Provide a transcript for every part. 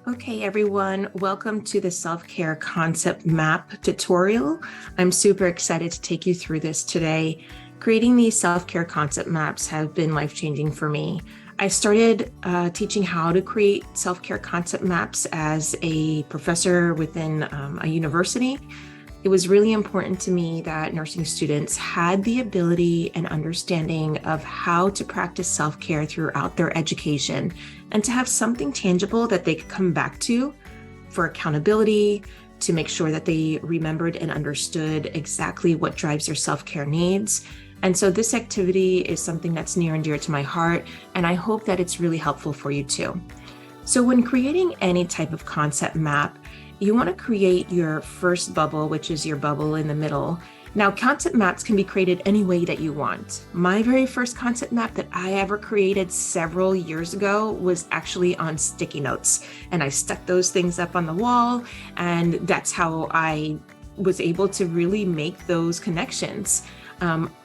Okay, everyone, welcome to the self-care concept map tutorial. I'm super excited to take you through this today. Creating these self-care concept maps have been life-changing for me. I started teaching how to create self-care concept maps as a professor within a university. It was really important to me that nursing students had the ability and understanding of how to practice self-care throughout their education and to have something tangible that they could come back to for accountability, to make sure that they remembered and understood exactly what drives their self-care needs. And so this activity is something that's near and dear to my heart, and I hope that it's really helpful for you too. So when creating any type of concept map, you want to create your first bubble, which is your bubble in the middle. Now, concept maps can be created any way that you want. My very first concept map that I ever created several years ago was actually on sticky notes. And I stuck those things up on the wall, and that's how I was able to really make those connections.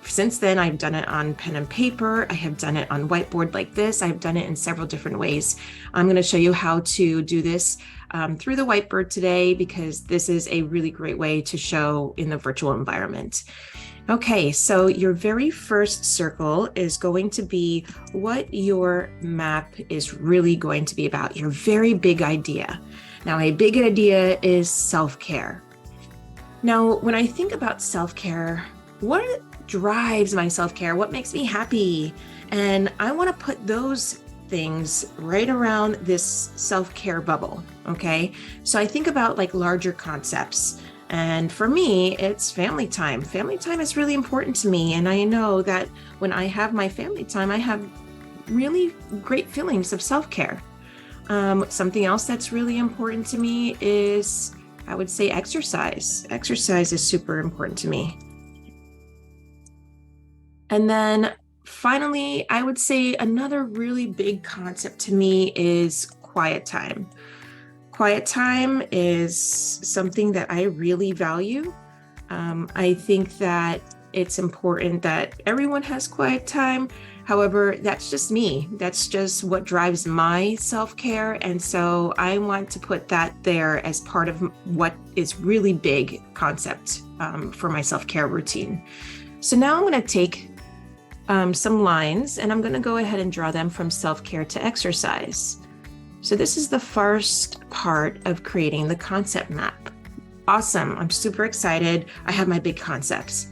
Since then, I've done it on pen and paper. I have done it on whiteboard like this. I've done it in several different ways. I'm going to show you how to do this through the whiteboard today, because this is a really great way to show in the virtual environment. Okay, so your very first circle is going to be what your map is really going to be about, your very big idea. Now, a big idea is self-care. Now, when I think about self-care, what drives my self-care? What makes me happy? And I want to put those things right around this self-care bubble, okay? So I think about like larger concepts. And for me, it's family time. Family time is really important to me. And I know that when I have my family time, I have really great feelings of self-care. Something else that's really important to me is, I would say, exercise. Exercise is super important to me. And then finally, I would say another really big concept to me is quiet time. Quiet time is something that I really value. I think that it's important that everyone has quiet time. However, that's just me. That's just what drives my self-care. And so I want to put that there as part of what is really big concept for my self-care routine. So now I'm going to take some lines, and I'm going to go ahead and draw them from self-care to exercise. So this is the first part of creating the concept map. Awesome. I'm super excited. I have my big concepts,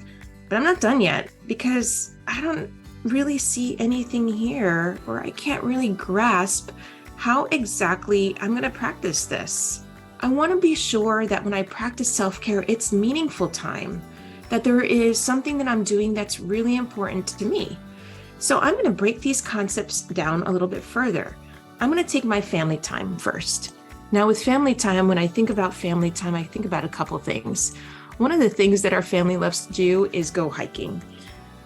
but I'm not done yet because I don't really see anything here, or I can't really grasp how exactly I'm going to practice this. I want to be sure that when I practice self-care, it's meaningful time, that there is something that I'm doing that's really important to me. So I'm going to break these concepts down a little bit further. I'm going to take my family time first. Now with family time, when I think about family time, I think about a couple of things. One of the things that our family loves to do is go hiking.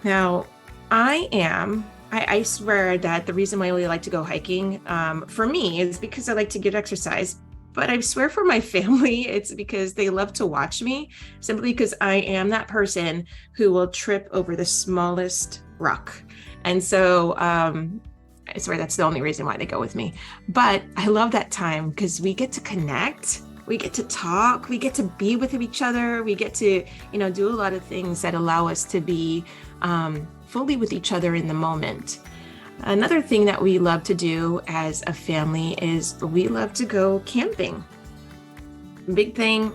Now, I swear that the reason why I really like to go hiking for me is because I like to get exercise. But I swear for my family, it's because they love to watch me, simply because I am that person who will trip over the smallest rock. And so I swear that's the only reason why they go with me. But I love that time because we get to connect, we get to talk, we get to be with each other, we get to, do a lot of things that allow us to be fully with each other in the moment. Another thing that we love to do as a family is we love to go camping. Big thing.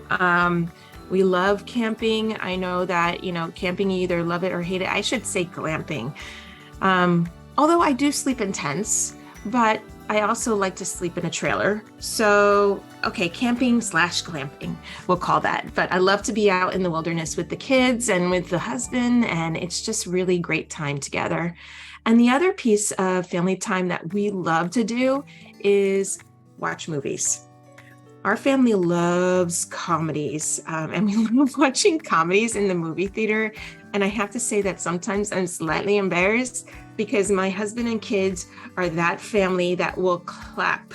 We love camping. I know that, camping, you either love it or hate it. I should say glamping. Although I do sleep in tents, but I also like to sleep in a trailer. So, okay, camping / glamping, we'll call that. But I love to be out in the wilderness with the kids and with the husband, and it's just really great time together. And the other piece of family time that we love to do is watch movies. Our family loves comedies, and we love watching comedies in the movie theater. And I have to say that sometimes I'm slightly embarrassed because my husband and kids are that family that will clap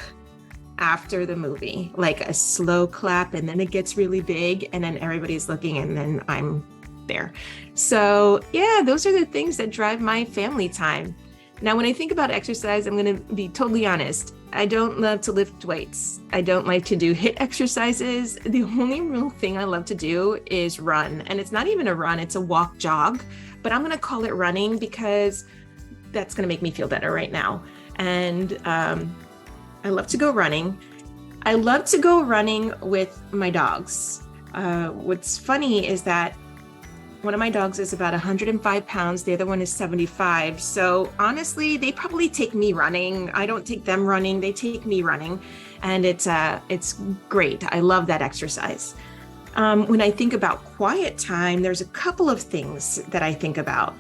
after the movie, like a slow clap, and then it gets really big, and then everybody's looking, and then I'm there. So yeah, those are the things that drive my family time. Now, when I think about exercise, I'm going to be totally honest. I don't love to lift weights. I don't like to do HIIT exercises. The only real thing I love to do is run. And it's not even a run, it's a walk jog, but I'm going to call it running because that's going to make me feel better right now. And I love to go running. I love to go running with my dogs. What's funny is that one of my dogs is about 105 pounds. The other one is 75. So honestly, they probably take me running. I don't take them running. They take me running. And it's great. I love that exercise. When I think about quiet time, there's a couple of things that I think about.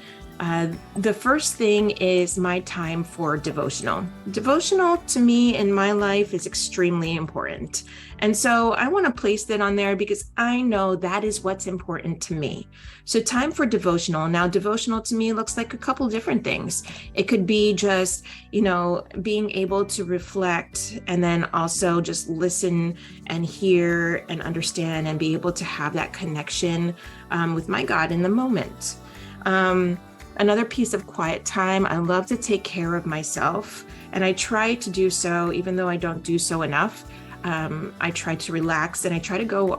The first thing is my time for devotional. Devotional to me in my life is extremely important. And so I want to place that on there because I know that is what's important to me. So time for devotional. Now, devotional to me looks like a couple different things. It could be just, being able to reflect and then also just listen and hear and understand and be able to have that connection with my God in the moment. Another piece of quiet time, I love to take care of myself, and I try to do so, even though I don't do so enough. I try to relax, and I try to go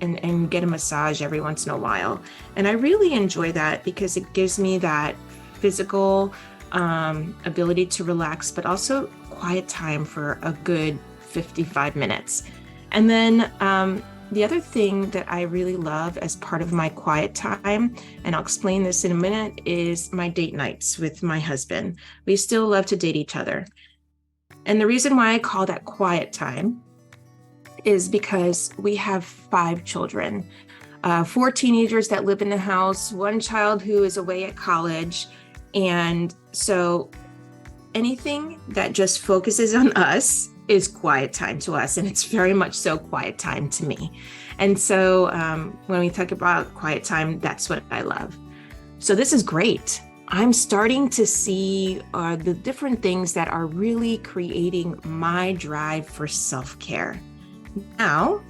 and get a massage every once in a while. And I really enjoy that because it gives me that physical ability to relax, but also quiet time for a good 55 minutes. And then the other thing that I really love as part of my quiet time, and I'll explain this in a minute, is my date nights with my husband. We still love to date each other. And the reason why I call that quiet time is because we have 5 children, 4 teenagers that live in the house, 1 child who is away at college. And so anything that just focuses on us is quiet time to us, and it's very much so quiet time to me. And so when we talk about quiet time, that's what I love. So this is great. I'm starting to see the different things that are really creating my drive for self-care. Now,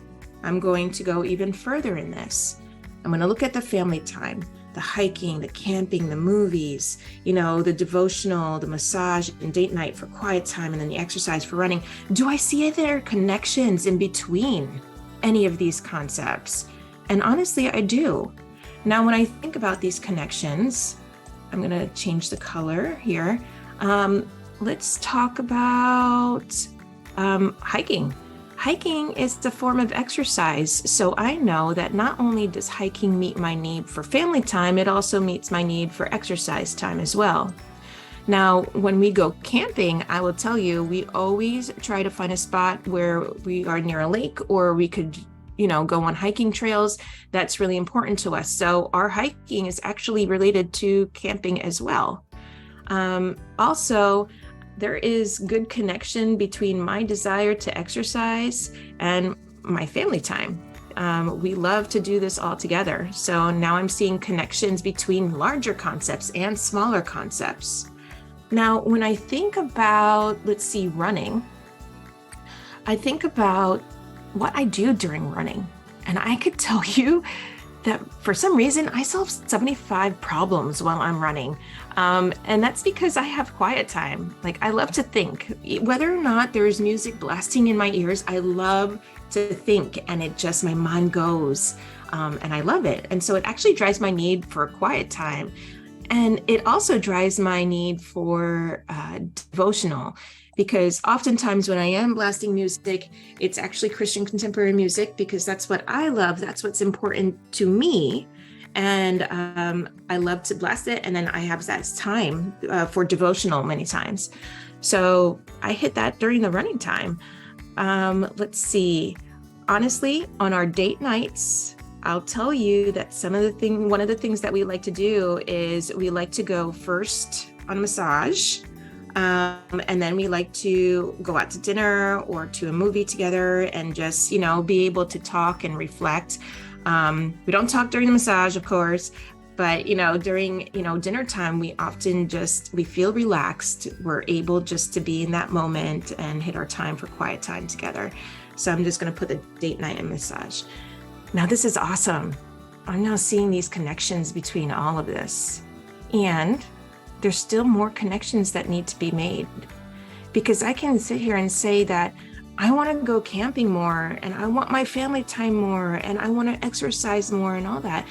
I'm going to go even further in this. I'm going to look at the family time, the hiking, the camping, the movies, the devotional, the massage and date night for quiet time, and then the exercise for running. Do I see there connections in between any of these concepts? And honestly, I do. Now, when I think about these connections, I'm going to change the color here. Let's talk about hiking. Hiking is a form of exercise, so I know that not only does hiking meet my need for family time, it also meets my need for exercise time as well. Now, when we go camping, I will tell you, we always try to find a spot where we are near a lake, or we could, go on hiking trails. That's really important to us. So our hiking is actually related to camping as well. Also, there is good connection between my desire to exercise and my family time. We love to do this all together. So now I'm seeing connections between larger concepts and smaller concepts. Now, when I think about, running, I think about what I do during running. And I could tell you that for some reason, I solve 75 problems while I'm running. And that's because I have quiet time. I love to think. Whether or not there is music blasting in my ears, I love to think, and my mind goes, and I love it. And so it actually drives my need for quiet time. And it also drives my need for devotional, because oftentimes when I am blasting music, it's actually Christian contemporary music, because that's what I love. That's what's important to me. And I love to blast it. And then I have that time for devotional many times. So I hit that during the running time. Let's see. Honestly, on our date nights, I'll tell you that one of the things that we like to do is we like to go first on a massage. And then we like to go out to dinner or to a movie together and just, be able to talk and reflect. We don't talk during the massage, of course, but, during, dinner time, we often we feel relaxed. We're able just to be in that moment and hit our time for quiet time together. So I'm just going to put the date night and massage. Now, this is awesome. I'm now seeing these connections between all of this. And there's still more connections that need to be made. Because I can sit here and say that I want to go camping more and I want my family time more and I want to exercise more and all that.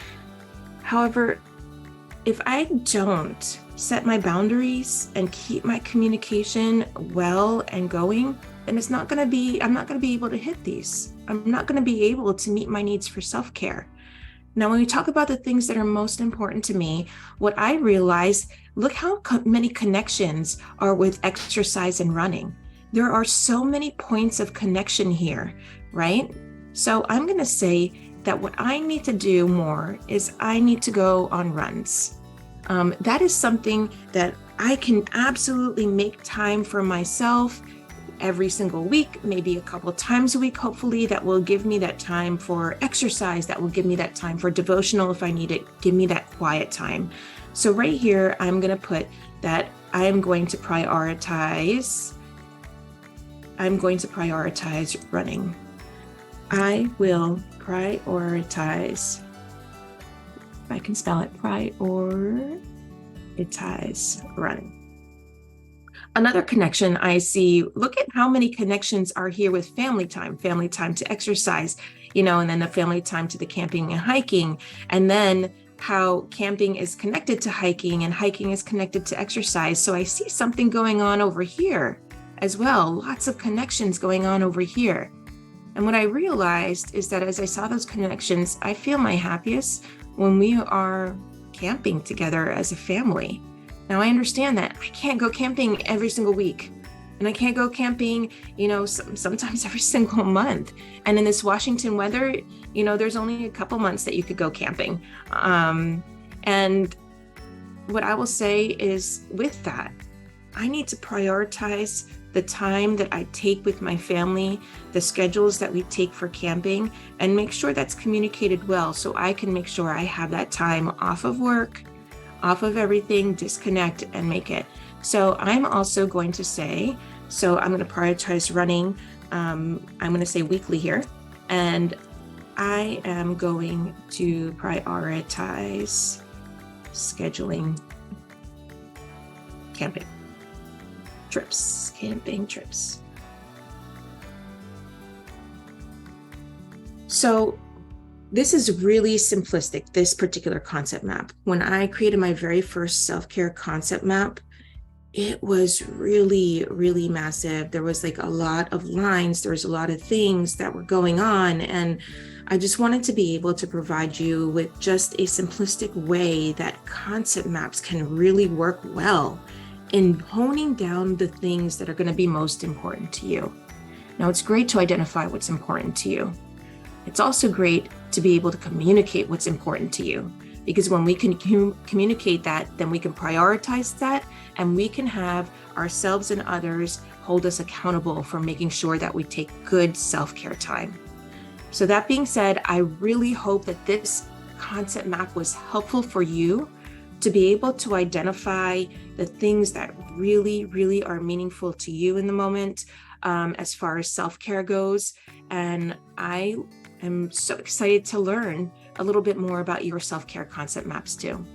However, if I don't set my boundaries and keep my communication well and going, then I'm not going to be able to hit these. I'm not going to be able to meet my needs for self-care. Now, when we talk about the things that are most important to me, what I realize, look how many connections are with exercise and running. There are so many points of connection here, right? So I'm going to say that what I need to do more is I need to go on runs. That is something that I can absolutely make time for myself every single week, maybe a couple of times a week, hopefully. That will give me that time for exercise, that will give me that time for devotional if I need it, give me that quiet time. So right here, I'm going to put that I'm going to prioritize running. I will prioritize, if I can spell it, prioritize running. Another connection I see, look at how many connections are here with family time to exercise, and then the family time to the camping and hiking, and then how camping is connected to hiking and hiking is connected to exercise. So I see something going on over here as well, lots of connections going on over here. And what I realized is that as I saw those connections, I feel my happiest when we are camping together as a family. Now, I understand that I can't go camping every single week, and I can't go camping, sometimes every single month. And in this Washington weather, there's only a couple months that you could go camping. And what I will say is, with that, I need to prioritize the time that I take with my family, the schedules that we take for camping, and make sure that's communicated well so I can make sure I have that time off of work, off of everything, disconnect and make it. So I'm also going to say, I'm going to prioritize running. I'm going to say weekly here, and I am going to prioritize scheduling camping trips. So this is really simplistic, this particular concept map. When I created my very first self-care concept map, it was really, really massive. There was like a lot of lines. There was a lot of things that were going on. And I just wanted to be able to provide you with just a simplistic way that concept maps can really work well in honing down the things that are going to be most important to you. Now, it's great to identify what's important to you. It's also great to be able to communicate what's important to you, because when we can communicate that, then we can prioritize that, and we can have ourselves and others hold us accountable for making sure that we take good self-care time. So that being said, I really hope that this concept map was helpful for you to be able to identify the things that really, really are meaningful to you in the moment, as far as self-care goes. And I am so excited to learn a little bit more about your self-care concept maps too.